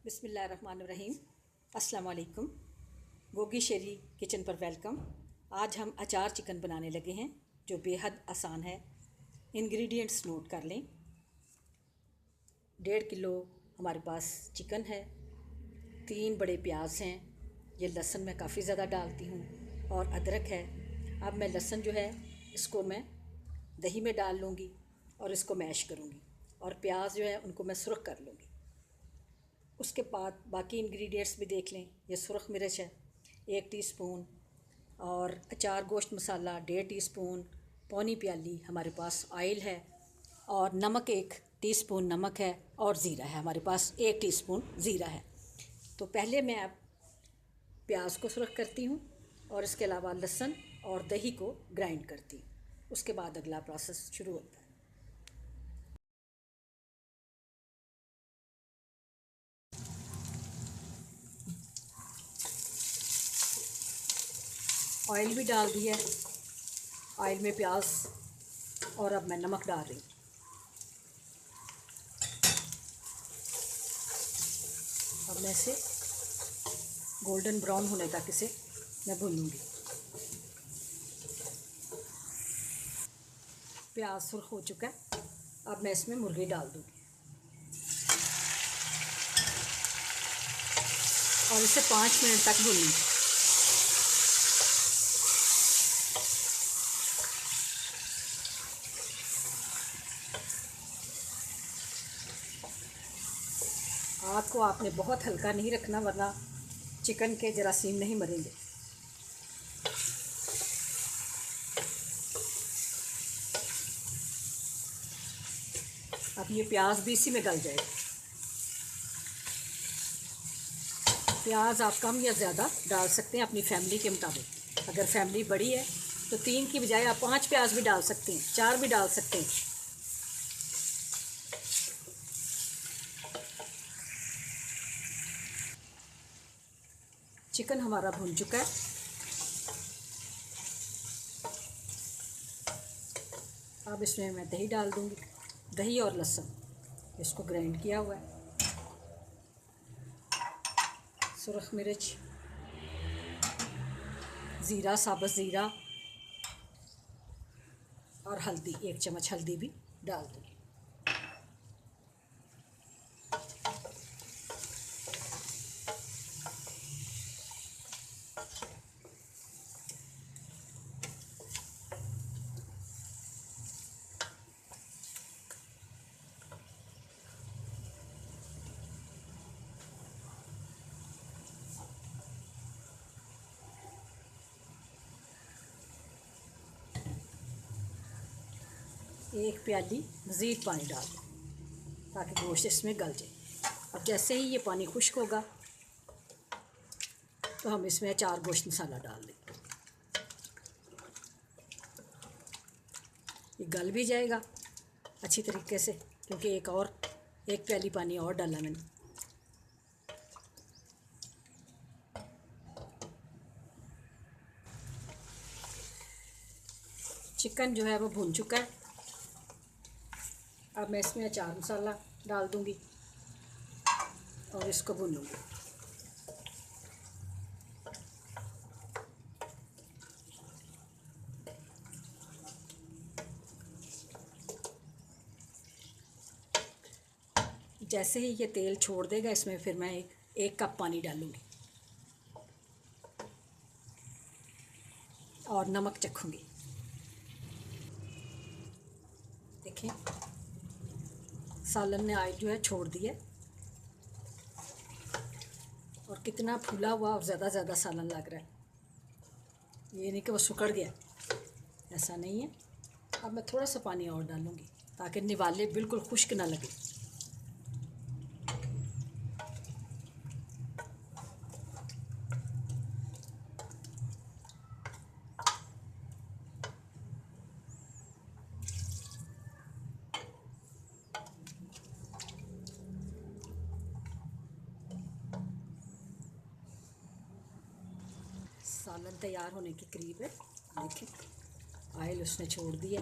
बिस्मिल्लाहिर्रहमानिर्रहीम। अस्सलाम वालेकुम। गोगी शेरी किचन पर वेलकम। आज हम अचार चिकन बनाने लगे हैं जो बेहद आसान है। इंग्रेडिएंट्स नोट कर लें। 1.5 किलो हमारे पास चिकन है, 3 बड़े प्याज हैं, ये लहसुन मैं काफ़ी ज़्यादा डालती हूँ, और अदरक है। अब मैं लहसुन जो है इसको मैं दही में डाल लूँगी और इसको मैश करूँगी, और प्याज जो है उनको मैं सुरख कर लूँगी। उसके बाद बाकी इंग्रेडिएंट्स भी देख लें। ये सुरख मिर्च है 1 टीस्पून, और अचार गोश्त मसाला 1.5 टीस्पून, पौनी प्याली हमारे पास ऑयल है, और नमक 1 टीस्पून नमक है, और ज़ीरा है हमारे पास 1 टीस्पून ज़ीरा है। तो पहले मैं अब प्याज को सुरख करती हूँ और इसके अलावा लहसुन और दही को ग्राइंड करती हूँ। उसके बाद अगला प्रोसेस शुरू होता है। ऑयल भी डाल दिया है, ऑयल में प्याज, और अब मैं नमक डाल रही हूँ। अब मैं इसे गोल्डन ब्राउन होने तक इसे मैं भूनूंगी। प्याज सुर्ख हो चुका है, अब मैं इसमें मुर्गी डाल दूँगी और इसे 5 मिनट तक भूनूंगी। आग को आपने बहुत हल्का नहीं रखना, वरना चिकन के जरासीम नहीं मरेंगे। अब ये प्याज भी इसी में गल जाएगा। प्याज आप कम या ज़्यादा डाल सकते हैं अपनी फैमिली के मुताबिक। अगर फैमिली बड़ी है तो 3 की बजाय आप 5 प्याज भी डाल सकते हैं, 4 भी डाल सकते हैं। चिकन हमारा भुन चुका है। अब इसमें मैं दही डाल दूंगी, दही और लहसुन, इसको ग्राइंड किया हुआ है। सुरख मिर्च, ज़ीरा, साबुत ज़ीरा, और हल्दी, 1 चम्मच हल्दी भी डाल दूँगी। एक प्याली मज़ीद पानी डाल दें ताकि गोश्त इसमें गल जाए। अब जैसे ही ये पानी खुश्क होगा तो हम इसमें अचार गोश्त मसाला डाल दें। ये गल भी जाएगा अच्छी तरीके से, क्योंकि एक प्याली पानी और डाला मैंने। चिकन जो है वो भून चुका है। अब मैं इसमें अचार मसाला डाल दूंगी और इसको भूनूंगी। जैसे ही ये तेल छोड़ देगा इसमें फिर मैं एक कप पानी डालूंगी और नमक चखूंगी। देखें, सालन ने ऑयल जो है छोड़ दिया, और कितना फूला हुआ और ज़्यादा सालन लग रहा है। ये नहीं कि वो सुकड़ गया, ऐसा नहीं है। अब मैं थोड़ा सा पानी और डालूंगी ताकि निवाले बिल्कुल खुश्क ना लगे। सालन तैयार होने के करीब है। देखें, ऑयल उसने छोड़ दिया।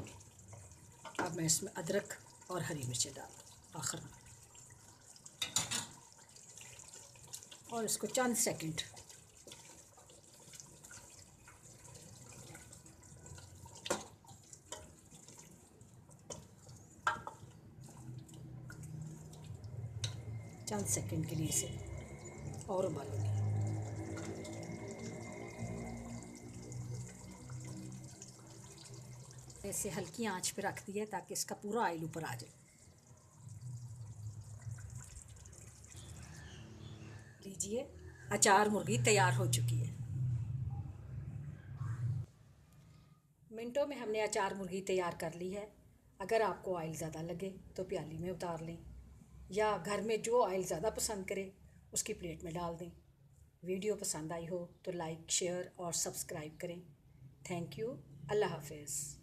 अब मैं इसमें अदरक और हरी मिर्चें डाल दूँ आखिर में। और इसको चंद सेकंड के लिए इसे और उबालूंगी। ऐसे हल्की आंच पे रख दिया ताकि इसका पूरा ऑयल ऊपर आ जाए। लीजिए, अचार मुर्गी तैयार हो चुकी है। मिनटों में हमने अचार मुर्गी तैयार कर ली है। अगर आपको ऑयल ज़्यादा लगे तो प्याली में उतार लें, या घर में जो ऑयल ज़्यादा पसंद करे उसकी प्लेट में डाल दें। वीडियो पसंद आई हो तो लाइक, शेयर और सब्सक्राइब करें। Thank you. अल्लाह हाफ़िज़।